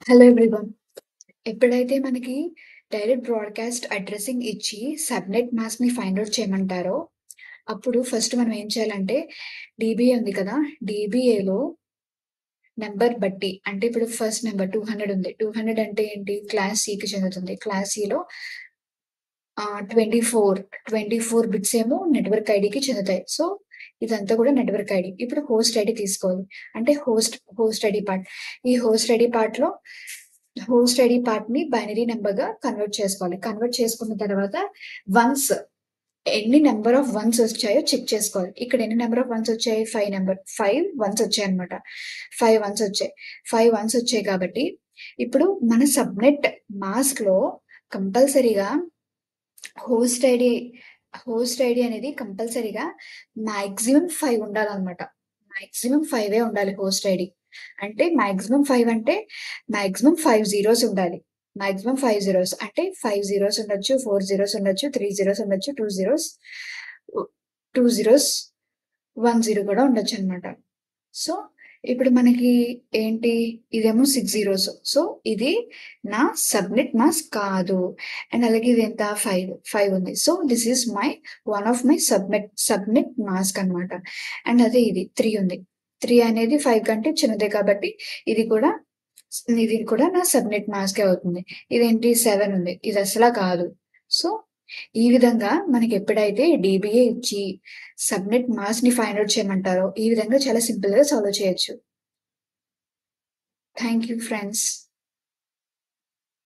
Hello everyone. ఎప్పుడైతే మనకి direct broadcast అడ్రెసింగ్ ఇచ్చి సబ్‌నెట్ మాస్క్‌ని ఫైండ్ ఔట్ చేయమంటారో, అప్పుడు ఫస్ట్ మనం ఏం చేయాలంటే డీబీఏ ఉంది కదా! డీబీఏలో నంబర్ బట్టి అంటే ఇప్పుడు ఫస్ట్ నంబర్ 200 ఉంది. 200 అంటే ఏంటి? క్లాస్ సికి చెందుతుంది. క్లాస్ సిలో 24 బిట్స్ ఏమో నెట్వర్క్ ఐడీకి చెందుతాయి. సో, ఇదంతా కూడా నెట్వర్క్ ఐడీ. ఇప్పుడు హోస్ట్ ఐడీ తీసుకోవాలి. అంటే హోస్ట్ ఐడీ పార్ట్. ఈ హోస్ట్ ఐడీ పార్ట్‌ని బైనరీ నంబర్‌గా కన్వర్ట్ చేసుకోవాలి. కన్వర్ట్ చేసుకున్న తర్వాత వన్స్ ఎన్ని నంబర్ ఆఫ్ వన్స్ వచ్చాయో చెక్ చేసుకోవాలి. ఇక్కడ ఎన్ని నంబర్ ఆఫ్ వన్స్ వచ్చాయి? 5 వన్స్ వచ్చాయన్నమాట. 5 వన్స్ వచ్చాయి. 5 వన్స్ వచ్చాయి కాబట్టి ఇప్పుడు మన సబ్‌నెట్ మాస్క్‌లో కంపల్సరీగా హోస్ట్ ఐడీ హోస్ట్ ఐడీ అనేది కంపల్సరీగా మాక్సిమం 5 ఉండాలన్నమాట. మాక్సిమం 5 ఉండాలి హోస్ట్ ఐడీ. అంటే మాక్సిమం 5 అంటే మాక్సిమం 5 జీరోస్ ఉండాలి. మాక్సిమం 5 జీరోస్ అంటే 5 జీరోస్ ఉండొచ్చు, 4 జీరోస్ ఉండొచ్చు, 3 జీరోస్ ఉండొచ్చు, 2 జీరోస్, 2 జీరోస్, 1 జీరో కూడా ఉండొచ్చన్నమాట. సో, ఇప్పుడు మనకి ఏంటి ఇదేమో 6 జీరోస్. సో, ఇది నా సబ్‌నెట్ మాస్క్ కాదు. అండ్ అలాగే ఇదెంత 5 ఉంది. So, this is one of my subnet mask అన్నమాట. అండ్ అదే ఇది 3 ఉంది. 3 అనేది 5 కంటే చిన్నదే కాబట్టి ఇది కూడా నా సబ్‌నెట్ మాస్కే అవుతుంది. ఇదేంటి 7 ఉంది. ఇది అసలా కాదు. సో, ఈ విధంగా మనకెప్పుడైతే డీబీఏ ఇచ్చి సబ్‌నెట్ మాస్క్‌ని ఫైండ్ ఔట్ చేయమంటారో, ఈ విధంగా చాలా సింపుల్‌గా సాల్వ్ చేయొచ్చు. Thank you friends.